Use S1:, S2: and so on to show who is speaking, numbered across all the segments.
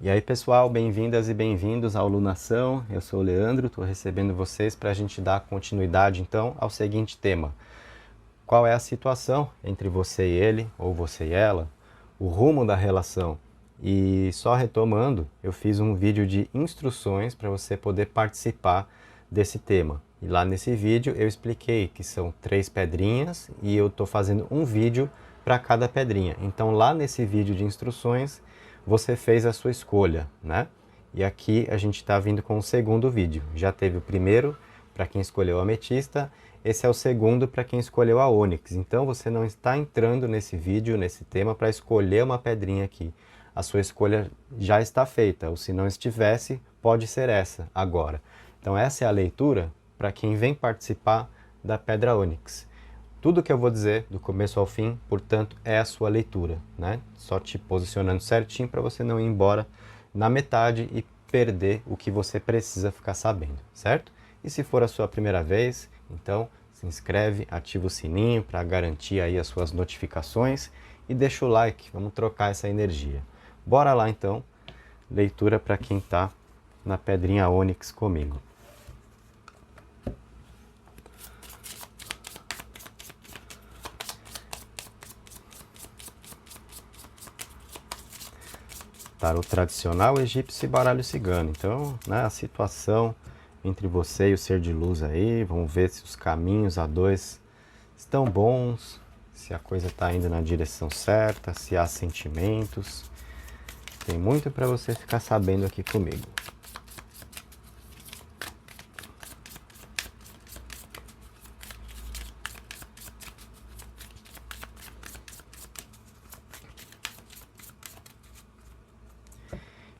S1: E aí pessoal, bem-vindas e bem-vindos ao Lunação. Eu sou o Leandro, estou recebendo vocês para a gente dar continuidade então ao seguinte tema. Qual é a situação entre você e ele, ou você e ela, o rumo da relação? E só retomando, eu fiz um vídeo de instruções para você poder participar desse tema. E lá nesse vídeo eu expliquei que são 3 pedrinhas e eu estou fazendo um vídeo para cada pedrinha. Então lá nesse vídeo de instruções você fez a sua escolha, né? E aqui a gente está vindo com o segundo vídeo. Já teve o primeiro para quem escolheu a ametista, esse é o segundo para quem escolheu a ônix. Então você não está entrando nesse vídeo, nesse tema, para escolher uma pedrinha aqui. A sua escolha já está feita, ou se não estivesse, pode ser essa agora. Então essa é a leitura para quem vem participar da pedra ônix. Tudo que eu vou dizer, do começo ao fim, portanto, é a sua leitura, né? Só te posicionando certinho para você não ir embora na metade e perder o que você precisa ficar sabendo, certo? E se for a sua primeira vez, então se inscreve, ativa o sininho para garantir aí as suas notificações e deixa o like, vamos trocar essa energia. Bora lá então, leitura para quem está na pedrinha ônix comigo. Tarô tradicional egípcio e baralho cigano. Então, né, a situação entre você e o ser de luz aí, vamos ver se os caminhos a dois estão bons, se a coisa está indo na direção certa, se há sentimentos. Tem muito para você ficar sabendo aqui comigo.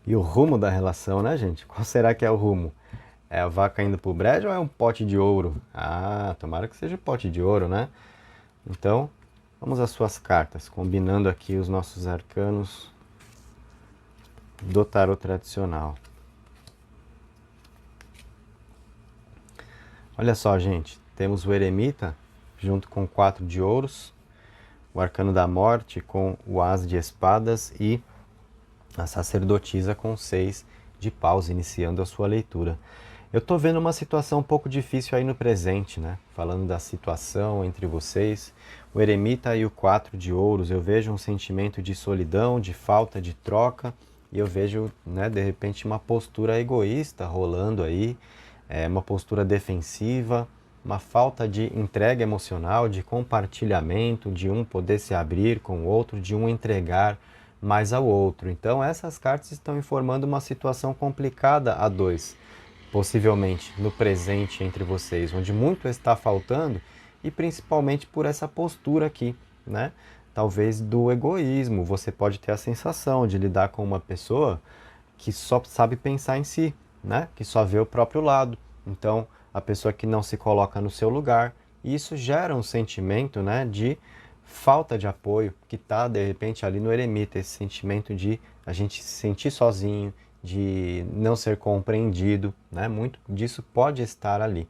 S1: E o rumo da relação, né, gente? Qual será que é o rumo? É a vaca indo pro brejo ou é um pote de ouro? Ah, tomara que seja pote de ouro, né? Então, vamos às suas cartas, combinando aqui os nossos arcanos do tarô tradicional. Olha só, gente, temos o eremita junto com 4 de ouros, o arcano da morte com o as de espadas e a sacerdotisa com 6 de paus, iniciando a sua leitura. Eu tô vendo uma situação um pouco difícil aí no presente, né? Falando da situação entre vocês, o eremita e o 4 de ouros, eu vejo um sentimento de solidão, de falta de troca, e eu vejo, né, de repente uma postura egoísta rolando aí, uma postura defensiva, uma falta de entrega emocional, de compartilhamento, de um poder se abrir com o outro, de um entregar mais ao outro. Então essas cartas estão informando uma situação complicada a dois, possivelmente no presente entre vocês, onde muito está faltando e principalmente por essa postura aqui, né? Talvez do egoísmo. Você pode ter a sensação de lidar com uma pessoa que só sabe pensar em si, né? Que só vê o próprio lado. Então, a pessoa que não se coloca no seu lugar, e isso gera um sentimento, né, de falta de apoio, que está de repente ali no eremita, esse sentimento de a gente se sentir sozinho, de não ser compreendido, né? Muito disso pode estar ali,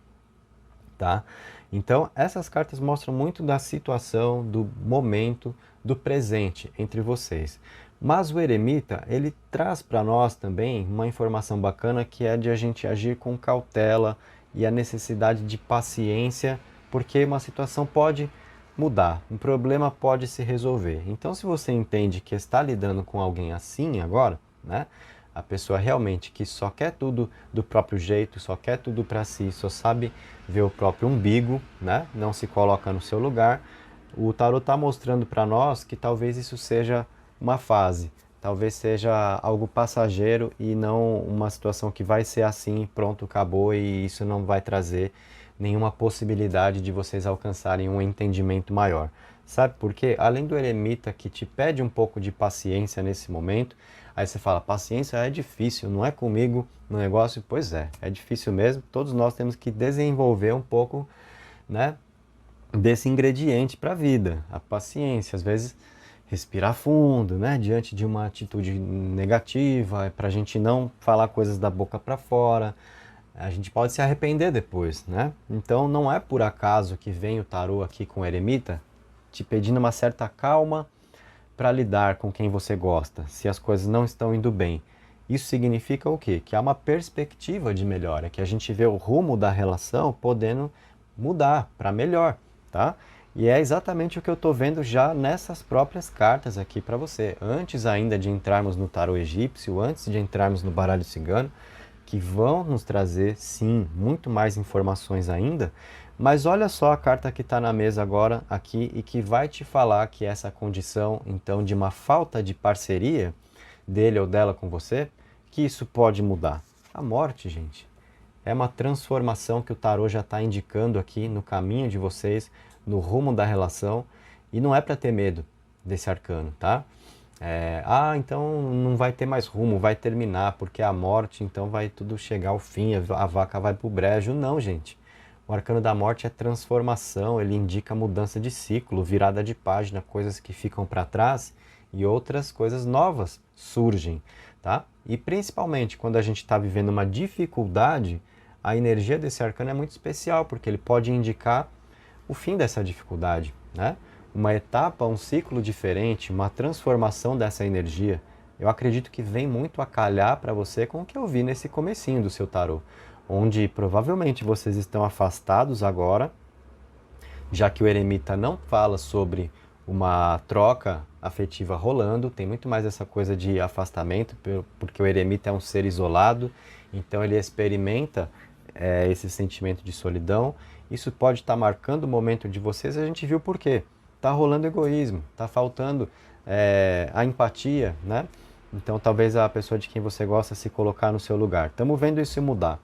S1: tá? Então, essas cartas mostram muito da situação, do momento, do presente entre vocês. Mas o eremita, ele traz para nós também uma informação bacana que é de a gente agir com cautela e a necessidade de paciência, porque uma situação pode mudar, um problema pode se resolver. Então, se você entende que está lidando com alguém assim agora, né? A pessoa realmente que só quer tudo do próprio jeito, só quer tudo para si, só sabe ver o próprio umbigo, né? Não se coloca no seu lugar. O tarot está mostrando para nós que talvez isso seja uma fase, talvez seja algo passageiro e não uma situação que vai ser assim, pronto, acabou e isso não vai trazer nenhuma possibilidade de vocês alcançarem um entendimento maior. Sabe por quê? Além do eremita que te pede um pouco de paciência nesse momento, aí você fala, paciência é difícil, não é comigo no negócio? Pois é difícil mesmo. Todos nós temos que desenvolver um pouco, né, desse ingrediente para a vida, a paciência. Às vezes, respirar fundo, né, diante de uma atitude negativa, para a gente não falar coisas da boca para fora. A gente pode se arrepender depois, né? Então não é por acaso que vem o tarô aqui com o eremita te pedindo uma certa calma para lidar com quem você gosta, se as coisas não estão indo bem. Isso significa o quê? Que há uma perspectiva de melhora, que a gente vê o rumo da relação podendo mudar para melhor, tá? E é exatamente o que eu estou vendo já nessas próprias cartas aqui para você. Antes ainda de entrarmos no tarô egípcio, antes de entrarmos no baralho cigano, que vão nos trazer, sim, muito mais informações ainda. Mas olha só a carta que está na mesa agora aqui e que vai te falar que essa condição, então, de uma falta de parceria dele ou dela com você, que isso pode mudar. A morte, gente, é uma transformação que o tarô já está indicando aqui no caminho de vocês, no rumo da relação, e não é para ter medo desse arcano, tá? Então não vai ter mais rumo, vai terminar, porque a morte, então vai tudo chegar ao fim, a vaca vai pro brejo. Não, gente. O arcano da morte é transformação, ele indica mudança de ciclo, virada de página, coisas que ficam para trás e outras coisas novas surgem, tá? E principalmente quando a gente está vivendo uma dificuldade, a energia desse arcano é muito especial, porque ele pode indicar o fim dessa dificuldade, né? Uma etapa, um ciclo diferente, uma transformação dessa energia. Eu acredito que vem muito a calhar para você com o que eu vi nesse comecinho do seu tarô, onde provavelmente vocês estão afastados agora, já que o eremita não fala sobre uma troca afetiva rolando, tem muito mais essa coisa de afastamento, porque o eremita é um ser isolado, então ele experimenta esse sentimento de solidão. Isso pode estar marcando o momento de vocês, a gente viu por quê. Está rolando egoísmo, está faltando a empatia, né? Então talvez a pessoa de quem você gosta se colocar no seu lugar. Estamos vendo isso mudar.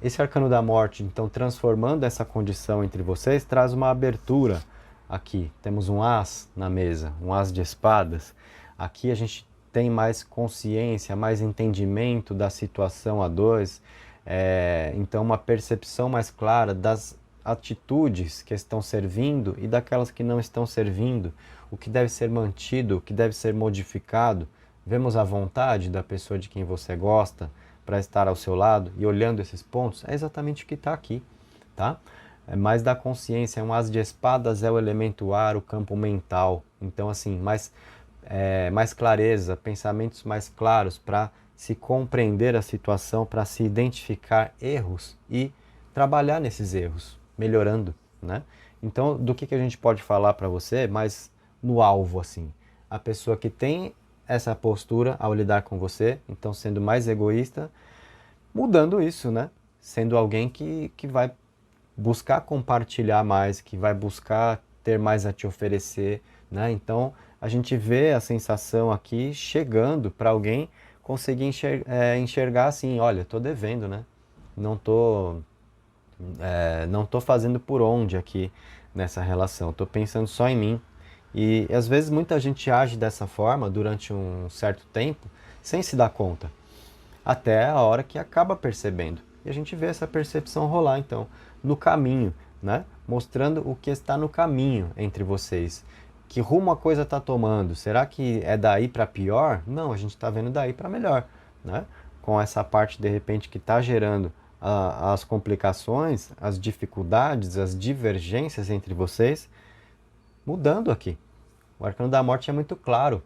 S1: Esse arcano da morte, então, transformando essa condição entre vocês, traz uma abertura aqui. Temos um as na mesa, um as de espadas. Aqui a gente tem mais consciência, mais entendimento da situação a dois. Então, uma percepção mais clara das atitudes que estão servindo e daquelas que não estão servindo. O que deve ser mantido, o que deve ser modificado. Vemos a vontade da pessoa de quem você gosta para estar ao seu lado e olhando esses pontos, é exatamente o que está aqui, tá? É mais da consciência, um as de espadas é o elemento ar, o campo mental. Então, assim, mais clareza, pensamentos mais claros para se compreender a situação, para se identificar erros e trabalhar nesses erros, melhorando, né? Então, do que a gente pode falar para você, mas no alvo, assim, a pessoa que tem essa postura ao lidar com você, então sendo mais egoísta, mudando isso, né? Sendo alguém que vai buscar compartilhar mais, que vai buscar ter mais a te oferecer, né? Então a gente vê a sensação aqui chegando para alguém conseguir enxergar assim, olha, estou devendo, né? Não tô fazendo por onde aqui nessa relação, estou pensando só em mim. E às vezes muita gente age dessa forma durante um certo tempo sem se dar conta, até a hora que acaba percebendo. E a gente vê essa percepção rolar então no caminho, né? Mostrando o que está no caminho entre vocês. Que rumo a coisa está tomando? Será que é daí para pior? Não, a gente está vendo daí para melhor, né? Com essa parte de repente que está gerando as complicações, as dificuldades, as divergências entre vocês, mudando aqui. O arcano da morte é muito claro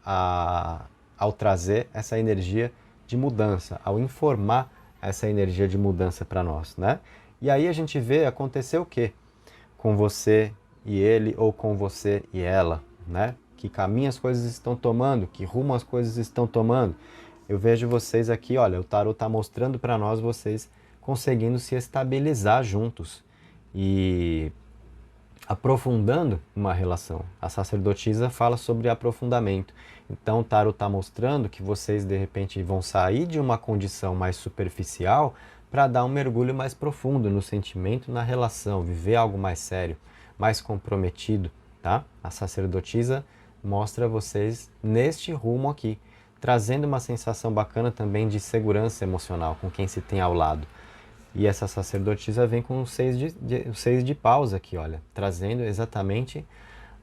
S1: ao trazer essa energia de mudança, ao informar essa energia de mudança para nós, né? E aí a gente vê acontecer o quê? Com você e ele, ou com você e ela, né? Que caminho as coisas estão tomando, que rumo as coisas estão tomando. Eu vejo vocês aqui, olha, o tarot está mostrando para nós vocês conseguindo se estabilizar juntos e aprofundando uma relação. A sacerdotisa fala sobre aprofundamento. Então o tarot está mostrando que vocês de repente vão sair de uma condição mais superficial para dar um mergulho mais profundo no sentimento, na relação, viver algo mais sério, mais comprometido, tá? A sacerdotisa mostra vocês neste rumo aqui, trazendo uma sensação bacana também de segurança emocional com quem se tem ao lado. E essa sacerdotisa vem com o 6 de paus aqui, olha, trazendo exatamente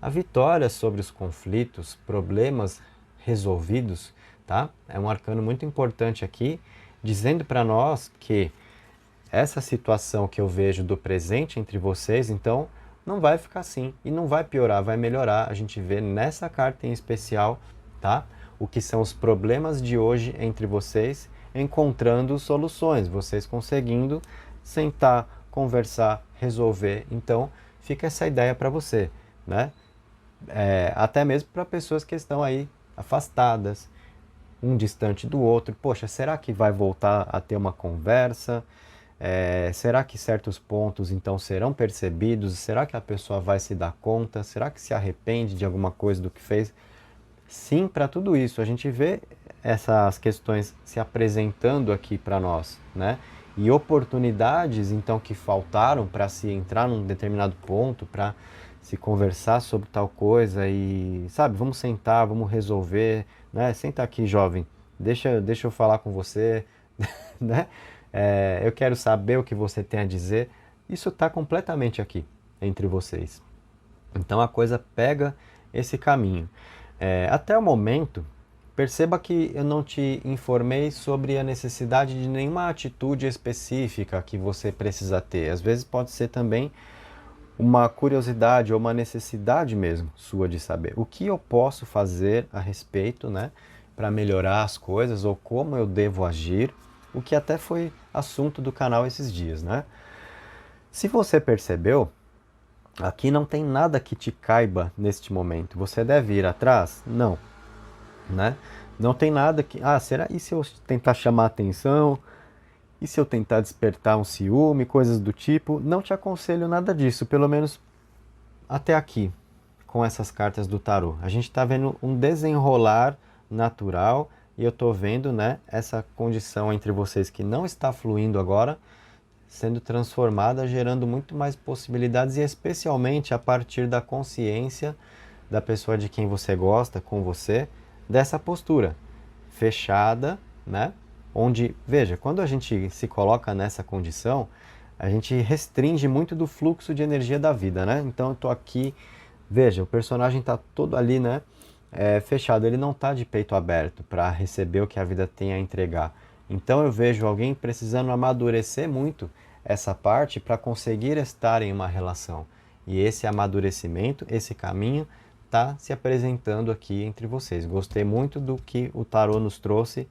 S1: a vitória sobre os conflitos, problemas resolvidos, tá? É um arcano muito importante aqui, dizendo para nós que essa situação que eu vejo do presente entre vocês, então, não vai ficar assim e não vai piorar, vai melhorar. A gente vê nessa carta em especial, tá? o que são os problemas de hoje entre vocês, encontrando soluções, vocês conseguindo sentar, conversar, resolver. Então, fica essa ideia para você, né? Até mesmo para pessoas que estão aí afastadas, um distante do outro. Poxa, será que vai voltar a ter uma conversa? Será que certos pontos então serão percebidos? Será que a pessoa vai se dar conta? Será que se arrepende de alguma coisa do que fez? Sim, para tudo isso. A gente vê essas questões se apresentando aqui para nós, né? E oportunidades então que faltaram para se entrar num determinado ponto, para se conversar sobre tal coisa e, sabe, vamos sentar, vamos resolver, né? Senta aqui, jovem, deixa eu falar com você, né? Eu quero saber o que você tem a dizer. Isso está completamente aqui entre vocês. Então a coisa pega esse caminho. Até o momento, perceba que eu não te informei sobre a necessidade de nenhuma atitude específica que você precisa ter. Às vezes pode ser também uma curiosidade ou uma necessidade mesmo sua de saber o que eu posso fazer a respeito, né, para melhorar as coisas ou como eu devo agir, o que até foi assunto do canal esses dias, né? Se você percebeu, aqui não tem nada que te caiba neste momento. Você deve ir atrás? Não, né? Não tem nada que... será? E se eu tentar chamar atenção? E se eu tentar despertar um ciúme, coisas do tipo? Não te aconselho nada disso, pelo menos até aqui, com essas cartas do tarô. A gente está vendo um desenrolar natural e eu estou vendo, né, essa condição entre vocês que não está fluindo agora, sendo transformada, gerando muito mais possibilidades e especialmente a partir da consciência da pessoa de quem você gosta com você, dessa postura fechada, né? Onde, veja, quando a gente se coloca nessa condição, a gente restringe muito do fluxo de energia da vida, né? Então eu tô aqui, veja, o personagem tá todo ali, né? Fechado, ele não tá de peito aberto para receber o que a vida tem a entregar. Então eu vejo alguém precisando amadurecer muito essa parte para conseguir estar em uma relação. E esse amadurecimento, esse caminho, tá se apresentando aqui entre vocês. Gostei muito do que o tarô nos trouxe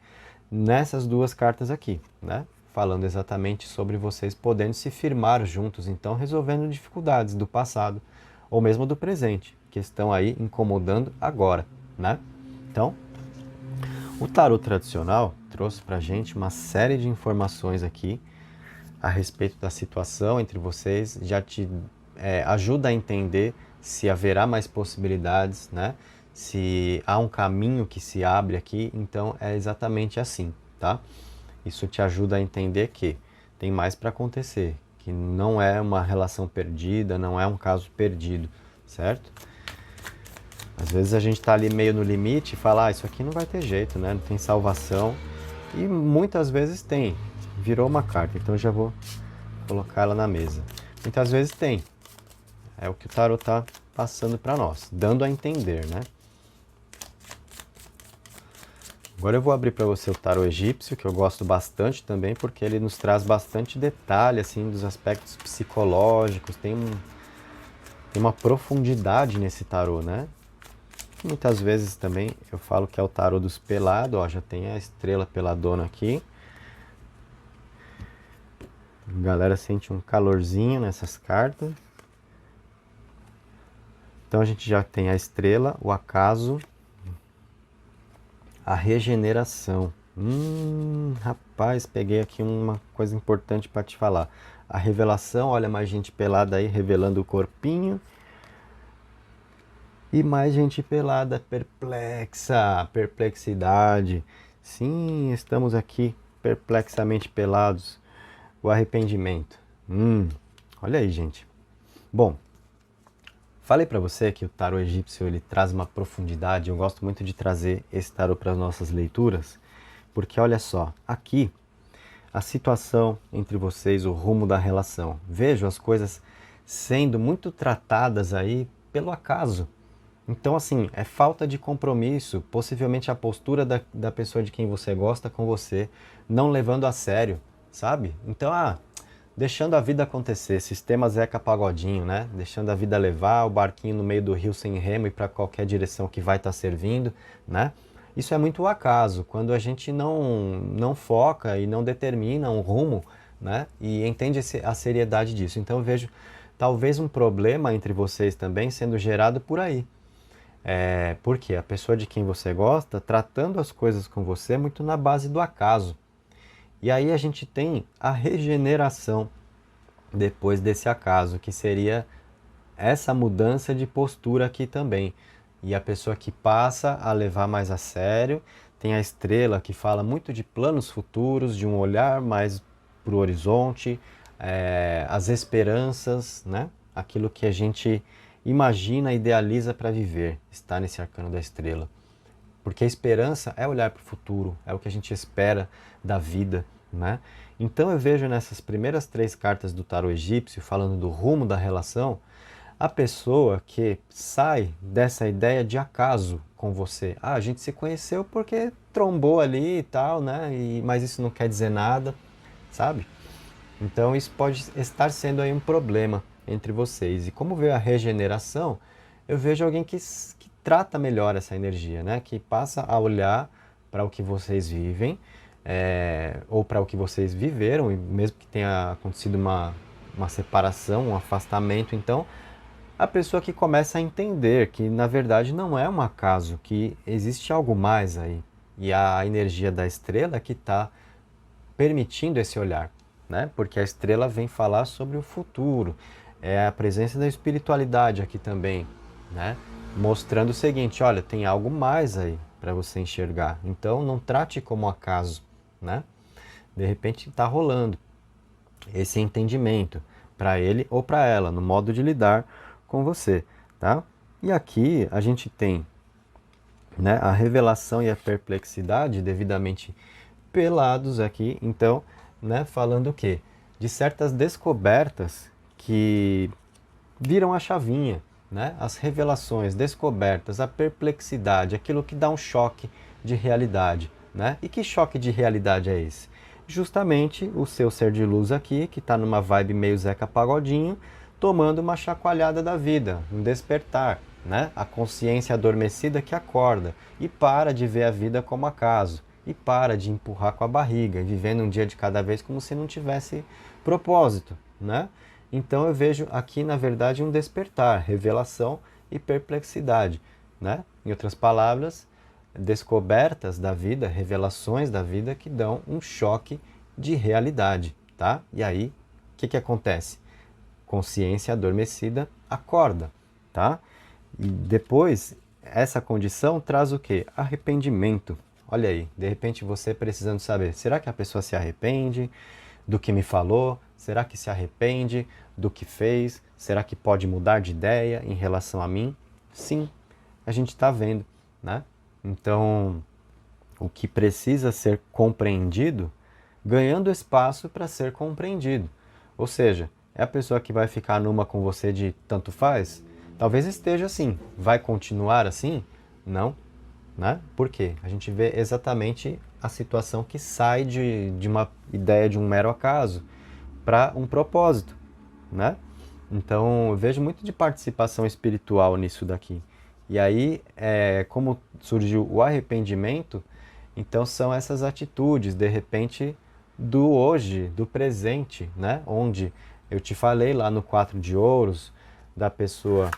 S1: nessas duas cartas aqui, né? Falando exatamente sobre vocês podendo se firmar juntos, então resolvendo dificuldades do passado ou mesmo do presente, que estão aí incomodando agora, né? Então, o tarô tradicional trouxe pra gente uma série de informações aqui a respeito da situação entre vocês, já te ajuda a entender se haverá mais possibilidades, né? Se há um caminho que se abre aqui, então é exatamente assim, tá? Isso te ajuda a entender que tem mais para acontecer, que não é uma relação perdida, não é um caso perdido, certo? Às vezes a gente está ali meio no limite e fala, isso aqui não vai ter jeito, né? Não tem salvação. E muitas vezes tem. Virou uma carta, então eu já vou colocar ela na mesa. Muitas vezes tem. É o que o tarot está passando para nós, dando a entender, né? Agora eu vou abrir para você o tarô egípcio, que eu gosto bastante também, porque ele nos traz bastante detalhe, assim, dos aspectos psicológicos, tem uma profundidade nesse tarô, né? Muitas vezes também eu falo que é o tarô dos pelados, ó, já tem a estrela peladona aqui. A galera sente um calorzinho nessas cartas. Então a gente já tem a estrela, o acaso, a regeneração. Rapaz, peguei aqui uma coisa importante para te falar. A revelação, olha mais gente pelada aí revelando o corpinho. E mais gente pelada, perplexa, perplexidade. Sim, estamos aqui perplexamente pelados. O arrependimento. Olha aí, gente. Bom, falei para você que o tarô egípcio ele traz uma profundidade. Eu gosto muito de trazer esse tarô para as nossas leituras, porque olha só, aqui a situação entre vocês, o rumo da relação. Vejo as coisas sendo muito tratadas aí pelo acaso. Então, assim, é falta de compromisso, possivelmente a postura da pessoa de quem você gosta com você, não levando a sério, sabe? Então, deixando a vida acontecer, sistema Zeca Pagodinho, né? Deixando a vida levar, o barquinho no meio do rio sem remo e para qualquer direção que vai estar servindo, né? Isso é muito o acaso, quando a gente não foca e não determina um rumo, né? E entende a seriedade disso. Então eu vejo talvez um problema entre vocês também sendo gerado por aí. Porque a pessoa de quem você gosta tratando as coisas com você muito na base do acaso. E aí a gente tem a regeneração depois desse acaso, que seria essa mudança de postura aqui também. E a pessoa que passa a levar mais a sério, tem a estrela que fala muito de planos futuros, de um olhar mais para o horizonte, as esperanças, né? Aquilo que a gente imagina, idealiza para viver, está nesse arcano da estrela. Porque a esperança é olhar para o futuro, é o que a gente espera da vida, né? Então eu vejo nessas primeiras 3 cartas do tarô egípcio, falando do rumo da relação, a pessoa que sai dessa ideia de acaso com você. Ah, a gente se conheceu porque trombou ali e tal, né? Mas isso não quer dizer nada, sabe? Então isso pode estar sendo aí um problema entre vocês. E como veio a regeneração, eu vejo alguém que trata melhor essa energia, né? Que passa a olhar para o que vocês vivem, ou para o que vocês viveram, e mesmo que tenha acontecido uma separação, um afastamento, então a pessoa que começa a entender que na verdade não é um acaso, que existe algo mais aí. E a energia da estrela que está permitindo esse olhar, né? Porque a estrela vem falar sobre o futuro, é a presença da espiritualidade aqui também, né? Mostrando o seguinte, olha, tem algo mais aí para você enxergar. Então não trate como acaso, né? De repente está rolando esse entendimento para ele ou para ela, no modo de lidar com você, tá? E aqui a gente tem, né, a revelação e a perplexidade devidamente pelados aqui, então, né, falando o quê? De certas descobertas que viram a chavinha, né? As revelações, descobertas, a perplexidade, aquilo que dá um choque de realidade, né? E que choque de realidade é esse? Justamente o seu ser de luz aqui, que está numa vibe meio Zeca Pagodinho, tomando uma chacoalhada da vida, um despertar, né? A consciência adormecida que acorda e para de ver a vida como acaso, e para de empurrar com a barriga, vivendo um dia de cada vez como se não tivesse propósito, né? Então eu vejo aqui, na verdade, um despertar, revelação e perplexidade, né? Em outras palavras, descobertas da vida, revelações da vida que dão um choque de realidade, tá? E aí, o que acontece? Consciência adormecida acorda, tá? E depois, essa condição traz o quê? Arrependimento. Olha aí, de repente você precisando saber, será que a pessoa se arrepende do que me falou? Será que se arrepende do que fez? Será que pode mudar de ideia em relação a mim? Sim, a gente está vendo, né? Então, o que precisa ser compreendido, ganhando espaço para ser compreendido. Ou seja, é a pessoa que vai ficar numa com você de tanto faz? Talvez esteja assim. Vai continuar assim? Não. Né? Por quê? A gente vê exatamente a situação que sai de uma ideia de um mero acaso para um propósito, né? Então, eu vejo muito de participação espiritual nisso daqui. E aí, como surgiu o arrependimento, então são essas atitudes, de repente, do hoje, do presente, né? Onde eu te falei lá no 4 de ouros, da pessoa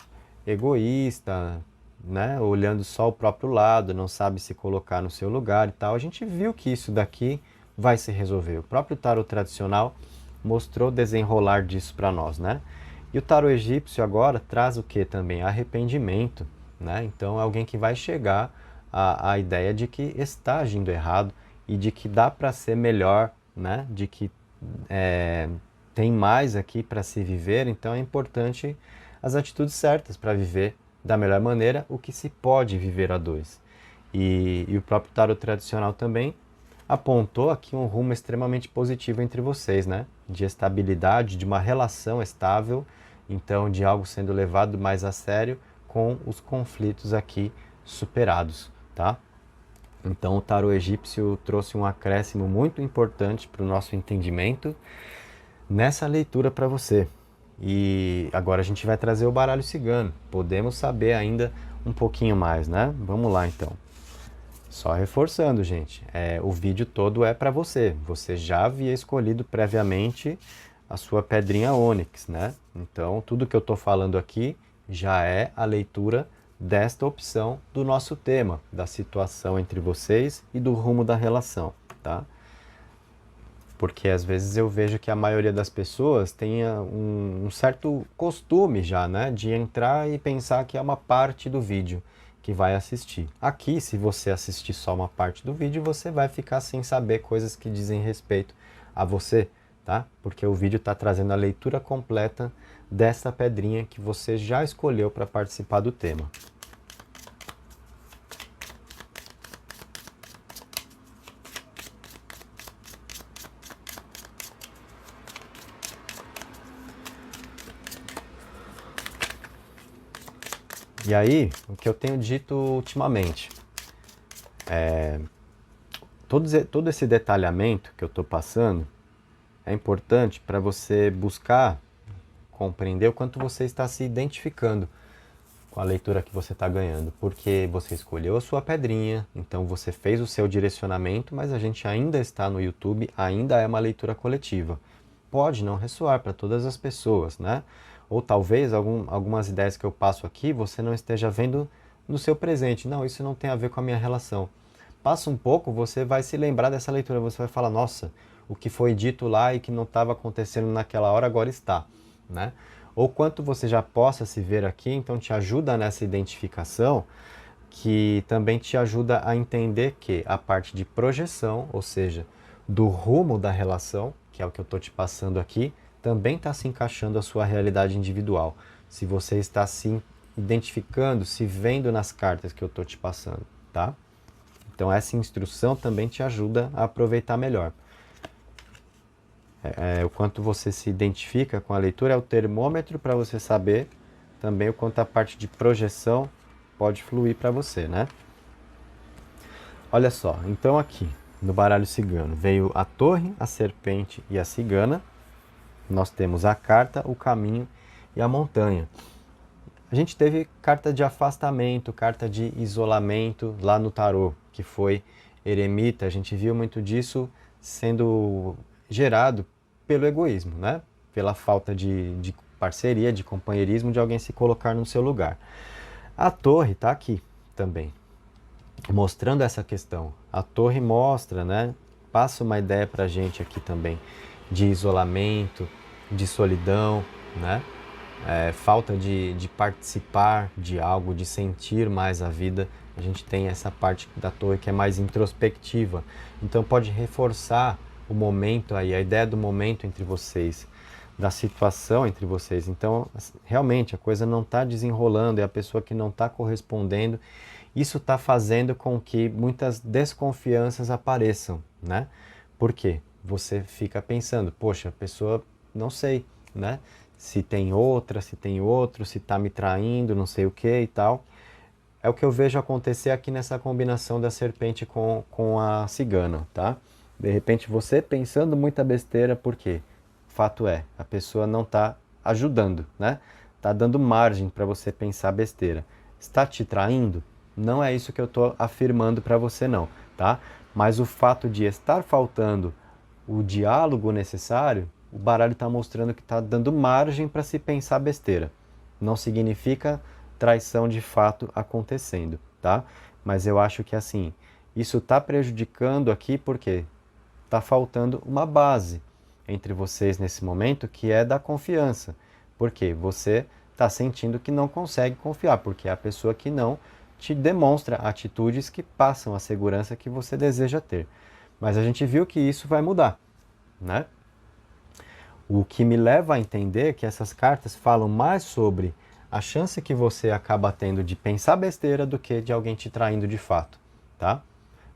S1: egoísta, né? Olhando só o próprio lado, não sabe se colocar no seu lugar e tal. A gente viu que isso daqui vai se resolver. O próprio tarot tradicional mostrou o desenrolar disso para nós, né? E o tarot egípcio agora traz o que também? Arrependimento, né? Então é alguém que vai chegar à ideia de que está agindo errado e de que dá para ser melhor, né? De que tem mais aqui para se viver, então é importante as atitudes certas para viver da melhor maneira o que se pode viver a dois. E o próprio tarot tradicional também apontou aqui um rumo extremamente positivo entre vocês, né? De estabilidade, de uma relação estável, então de algo sendo levado mais a sério com os conflitos aqui superados, tá? Então o tarot egípcio trouxe um acréscimo muito importante para o nosso entendimento nessa leitura para você. E agora a gente vai trazer o baralho cigano. Podemos saber ainda um pouquinho mais, né? Vamos lá então. Só reforçando, gente, o vídeo todo é para você. Você já havia escolhido previamente a sua pedrinha ônix, né? Então, tudo que eu estou falando aqui já é a leitura desta opção do nosso tema, da situação entre vocês e do rumo da relação, tá? Porque às vezes eu vejo que a maioria das pessoas tem um certo costume já, né? De entrar e pensar que é uma parte do vídeo que vai assistir. Aqui, se você assistir só uma parte do vídeo, você vai ficar sem saber coisas que dizem respeito a você, tá? Porque o vídeo está trazendo a leitura completa dessa pedrinha que você já escolheu para participar do tema. E aí, o que eu tenho dito ultimamente, todo esse detalhamento que eu estou passando é importante para você buscar compreender o quanto você está se identificando com a leitura que você está ganhando, porque você escolheu a sua pedrinha, então você fez o seu direcionamento, mas a gente ainda está no YouTube, ainda é uma leitura coletiva. Pode não ressoar para todas as pessoas, né? Ou talvez algumas ideias que eu passo aqui você não esteja vendo no seu presente. Não, isso não tem a ver com a minha relação. Passa um pouco, você vai se lembrar dessa leitura, você vai falar, nossa, o que foi dito lá e que não estava acontecendo naquela hora agora está, né? Ou quanto você já possa se ver aqui, então te ajuda nessa identificação, que também te ajuda a entender que a parte de projeção, ou seja, do rumo da relação, que é o que eu estou te passando aqui, também está se encaixando a sua realidade individual. Se você está se identificando, se vendo nas cartas que eu estou te passando, tá? Então essa instrução também te ajuda a aproveitar melhor. O quanto você se identifica com a leitura é o termômetro para você saber também o quanto a parte de projeção pode fluir para você, né? Olha só, então aqui no baralho cigano veio a torre, a serpente e a cigana. Nós temos a carta, o caminho e a montanha. A gente teve carta de afastamento, carta de isolamento lá no tarô, que foi eremita. A gente viu muito disso sendo gerado pelo egoísmo, né? Pela falta de parceria, de companheirismo, de alguém se colocar no seu lugar. A torre está aqui também, mostrando essa questão. A torre mostra, né? Passa uma ideia para a gente aqui também de isolamento, de solidão, né? Falta de participar de algo, de sentir mais a vida. A gente tem essa parte da torre que é mais introspectiva. Então pode reforçar o momento aí, a ideia do momento entre vocês, da situação entre vocês. Então, realmente, a coisa não está desenrolando, é a pessoa que não está correspondendo. Isso está fazendo com que muitas desconfianças apareçam, né? Por quê? Você fica pensando, poxa, a pessoa, não sei, né? Se tem outra, se tem outro, se está me traindo, não sei o que e tal. É o que eu vejo acontecer aqui nessa combinação da serpente com a cigana, tá? De repente você pensando muita besteira, por quê? Fato é, a pessoa não está ajudando, né? Está dando margem para você pensar besteira. Está te traindo? Não é isso que eu estou afirmando para você não, tá? Mas o fato de estar faltando o diálogo necessário, o baralho está mostrando que está dando margem para se pensar besteira. Não significa traição de fato acontecendo, tá? Mas eu acho que assim, isso está prejudicando aqui porque está faltando uma base entre vocês nesse momento que é da confiança. Porque você está sentindo que não consegue confiar, porque é a pessoa que não te demonstra atitudes que passam a segurança que você deseja ter. Mas a gente viu que isso vai mudar, né? O que me leva a entender que essas cartas falam mais sobre a chance que você acaba tendo de pensar besteira do que de alguém te traindo de fato, tá?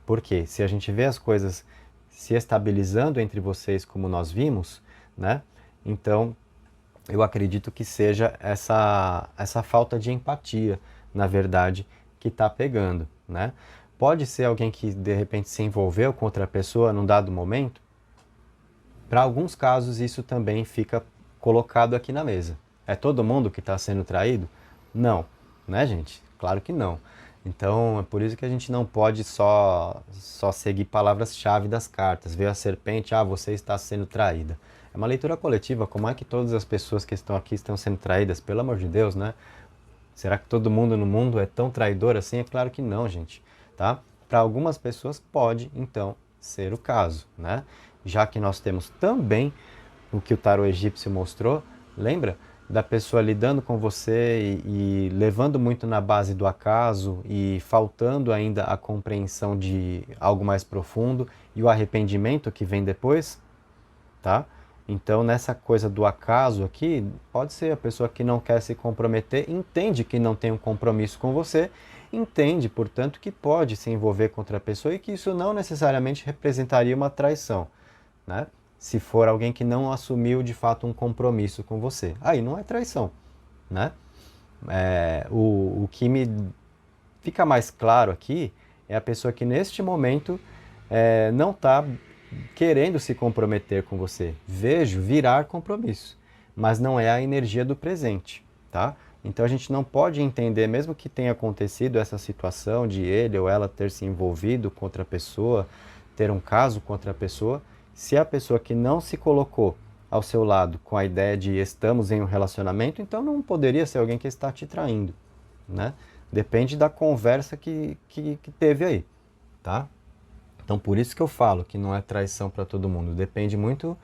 S1: Porque se a gente vê as coisas se estabilizando entre vocês como nós vimos, né? Então, eu acredito que seja essa falta de empatia, na verdade, que está pegando, né? Pode ser alguém que de repente se envolveu com outra pessoa num dado momento. Para alguns casos isso também fica colocado aqui na mesa. É todo mundo que está sendo traído? Não, né, gente? Claro que não. Então, é por isso que a gente não pode só seguir palavras-chave das cartas. Veio a serpente, você está sendo traída. É uma leitura coletiva, como é que todas as pessoas que estão aqui estão sendo traídas? Pelo amor de Deus, né? Será que todo mundo no mundo é tão traidor assim? É claro que não, gente, tá? Para algumas pessoas pode, então, ser o caso, né? Já que nós temos também o que o tarô egípcio mostrou, lembra? Da pessoa lidando com você e levando muito na base do acaso e faltando ainda a compreensão de algo mais profundo e o arrependimento que vem depois, tá? Então, nessa coisa do acaso aqui, pode ser a pessoa que não quer se comprometer, entende que não tem um compromisso com você, entende, portanto, que pode se envolver com outra pessoa e que isso não necessariamente representaria uma traição, né? Se for alguém que não assumiu de fato um compromisso com você. Aí não é traição, né? O que me fica mais claro aqui é a pessoa que neste momento não está querendo se comprometer com você. Vejo virar compromisso, mas não é a energia do presente, tá? Então a gente não pode entender, mesmo que tenha acontecido essa situação de ele ou ela ter se envolvido com outra pessoa, ter um caso com outra pessoa, se a pessoa que não se colocou ao seu lado com a ideia de estamos em um relacionamento, então não poderia ser alguém que está te traindo, né? Depende da conversa que teve aí, tá? Então, por isso que eu falo que não é traição para todo mundo. Depende muito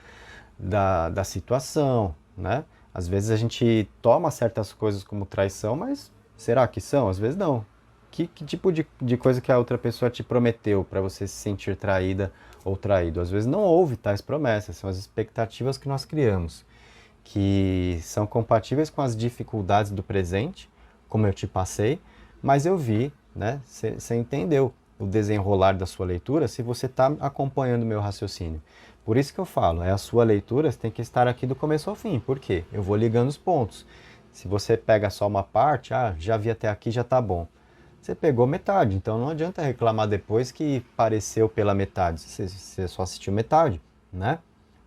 S1: da situação, né? Às vezes a gente toma certas coisas como traição, mas será que são? Às vezes não. Que tipo de coisa que a outra pessoa te prometeu para você se sentir traída ou traído? Às vezes não houve tais promessas, são as expectativas que nós criamos, que são compatíveis com as dificuldades do presente, como eu te passei, mas eu vi, né? Você entendeu o desenrolar da sua leitura se você está acompanhando o meu raciocínio. Por isso que eu falo, a sua leitura tem que estar aqui do começo ao fim. Por quê? Eu vou ligando os pontos. Se você pega só uma parte, já vi até aqui, já está bom. Você pegou metade, então não adianta reclamar depois que pareceu pela metade. Você só assistiu metade, né?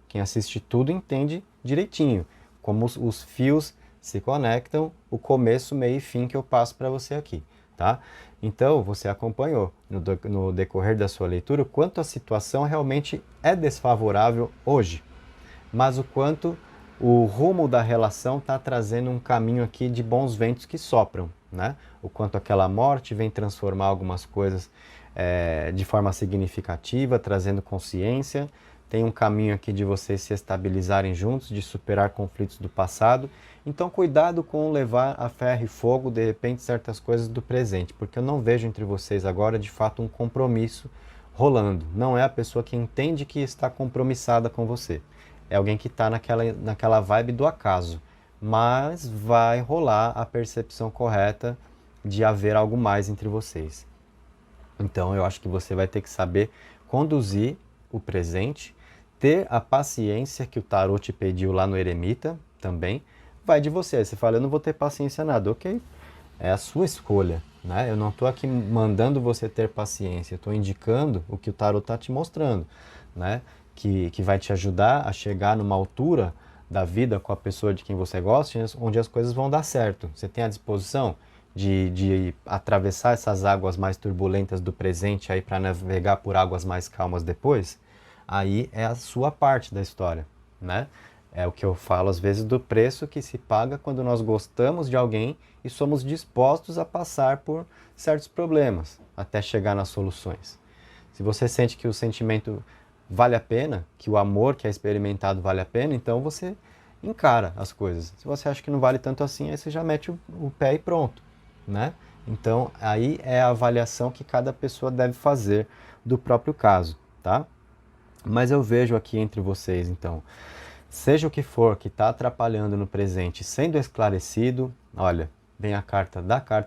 S1: Quem assiste tudo entende direitinho como os fios se conectam, o começo, meio e fim que eu passo para você aqui, tá? Então, você acompanhou no decorrer da sua leitura o quanto a situação realmente é desfavorável hoje, mas o quanto o rumo da relação está trazendo um caminho aqui de bons ventos que sopram, né? O quanto aquela morte vem transformar algumas coisas de forma significativa, trazendo consciência. Tem um caminho aqui de vocês se estabilizarem juntos, de superar conflitos do passado. Então, cuidado com levar a ferro e fogo, de repente, certas coisas do presente, porque eu não vejo entre vocês agora, de fato, um compromisso rolando. Não é a pessoa que entende que está compromissada com você. É alguém que está naquela vibe do acaso. Mas vai rolar a percepção correta de haver algo mais entre vocês. Então, eu acho que você vai ter que saber conduzir o presente, ter a paciência que o tarô te pediu lá no Eremita também. Vai de você. Aí você fala, eu não vou ter paciência nada. Ok, é a sua escolha, né? Eu não estou aqui mandando você ter paciência, eu estou indicando o que o tarô está te mostrando, né? Que vai te ajudar a chegar numa altura da vida com a pessoa de quem você gosta, onde as coisas vão dar certo. Você tem a disposição de atravessar essas águas mais turbulentas do presente aí para navegar por águas mais calmas depois? Aí é a sua parte da história, né? É o que eu falo às vezes do preço que se paga quando nós gostamos de alguém e somos dispostos a passar por certos problemas até chegar nas soluções. Se você sente que o sentimento vale a pena, que o amor que é experimentado vale a pena, então você encara as coisas. Se você acha que não vale tanto assim, aí você já mete o pé e pronto, né? Então aí é a avaliação que cada pessoa deve fazer do próprio caso, tá? Mas eu vejo aqui entre vocês, então, seja o que for que está atrapalhando no presente, sendo esclarecido, olha, vem a carta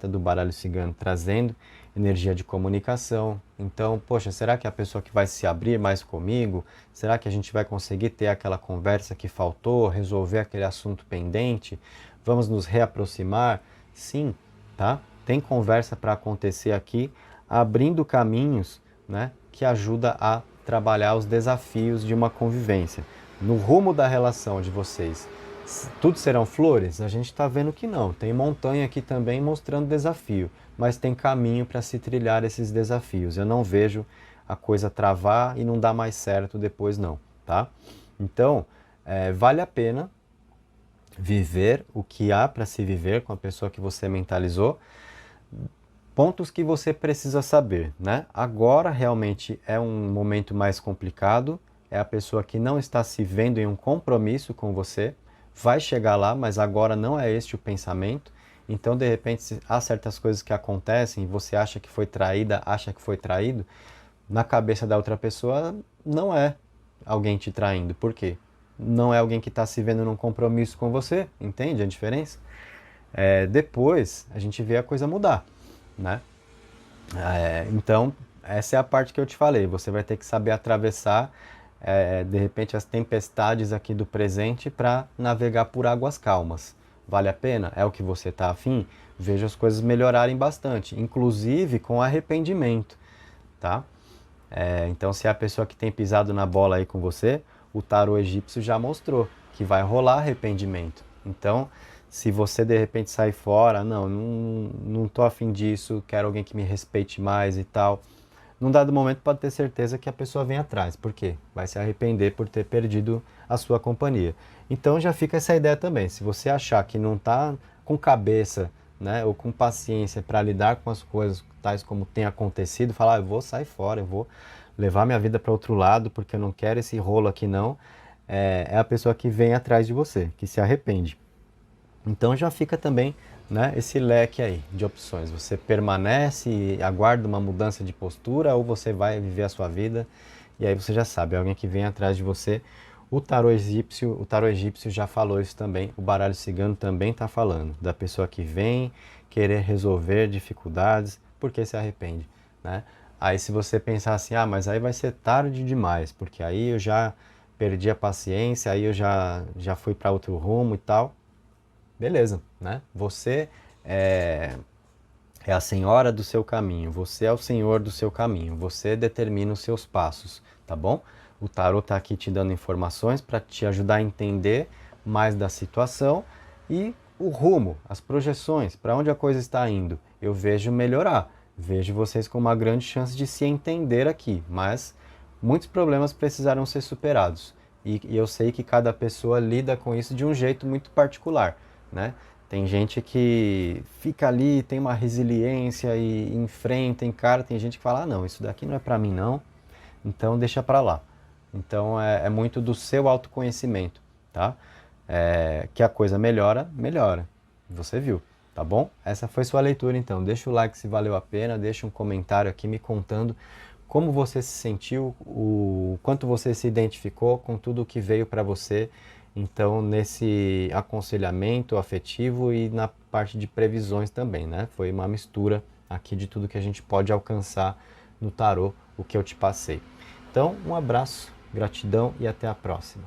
S1: do baralho cigano trazendo energia de comunicação. Então, poxa, será que a pessoa que vai se abrir mais comigo? Será que a gente vai conseguir ter aquela conversa que faltou, resolver aquele assunto pendente? Vamos nos reaproximar? Sim, tá? Tem conversa para acontecer aqui, abrindo caminhos, né, que ajuda a trabalhar os desafios de uma convivência. No rumo da relação de vocês, Tudo serão flores? A gente está vendo que não. Tem montanha aqui também mostrando desafio, mas tem caminho para se trilhar esses desafios. Eu não vejo a coisa travar e não dar mais certo depois não, tá? Então, vale a pena viver o que há para se viver com a pessoa que você mentalizou. Pontos que você precisa saber, né? Agora realmente é um momento mais complicado, é a pessoa que não está se vendo em um compromisso com você, vai chegar lá, mas agora não é este o pensamento. Então, de repente, se há certas coisas que acontecem e você acha que foi traída, acha que foi traído, na cabeça da outra pessoa não é alguém te traindo. Por quê? Não é alguém que está se vendo num compromisso com você, entende a diferença? Depois a gente vê a coisa mudar, né? Então, essa é a parte que eu te falei. Você vai ter que saber atravessar, de repente, as tempestades aqui do presente para navegar por águas calmas. Vale a pena? É o que você está afim? Veja as coisas melhorarem bastante, inclusive com arrependimento, tá? Então, se é a pessoa que tem pisado na bola aí com você, o tarô egípcio já mostrou que vai rolar arrependimento. Então, se você de repente sair fora, não tô afim disso, quero alguém que me respeite mais e tal, num dado momento pode ter certeza que a pessoa vem atrás. Por quê? Vai se arrepender por ter perdido a sua companhia. Então já fica essa ideia também. Se você achar que não está com cabeça, né, ou com paciência para lidar com as coisas tais como tem acontecido, falar, eu vou sair fora, eu vou levar minha vida para outro lado porque eu não quero esse rolo aqui não, é a pessoa que vem atrás de você, que se arrepende. Então já fica também, né, esse leque aí de opções. Você permanece e aguarda uma mudança de postura ou você vai viver a sua vida e aí você já sabe, alguém que vem atrás de você. O tarô egípcio já falou isso também, o baralho cigano também está falando da pessoa que vem querer resolver dificuldades porque se arrepende, né? Aí se você pensar assim, mas aí vai ser tarde demais, porque aí eu já perdi a paciência, aí eu já fui para outro rumo e tal. Beleza, né? Você é a senhora do seu caminho, você é o senhor do seu caminho, você determina os seus passos, tá bom? O tarô está aqui te dando informações para te ajudar a entender mais da situação e o rumo, as projeções, para onde a coisa está indo. Eu vejo melhorar, vejo vocês com uma grande chance de se entender aqui, mas muitos problemas precisarão ser superados. E eu sei que cada pessoa lida com isso de um jeito muito particular, né? Tem gente que fica ali, tem uma resiliência e enfrenta, encara. Tem gente que fala, não, isso daqui não é para mim não, então deixa para lá. Então é muito do seu autoconhecimento, tá? Que a coisa melhora, melhora. Você viu, tá bom? Essa foi sua leitura então. Deixa o like se valeu a pena, deixa um comentário aqui me contando como você se sentiu, o quanto você se identificou com tudo o que veio para você. Então, nesse aconselhamento afetivo e na parte de previsões também, né? Foi uma mistura aqui de tudo que a gente pode alcançar no tarô, o que eu te passei. Então, um abraço, gratidão e até a próxima.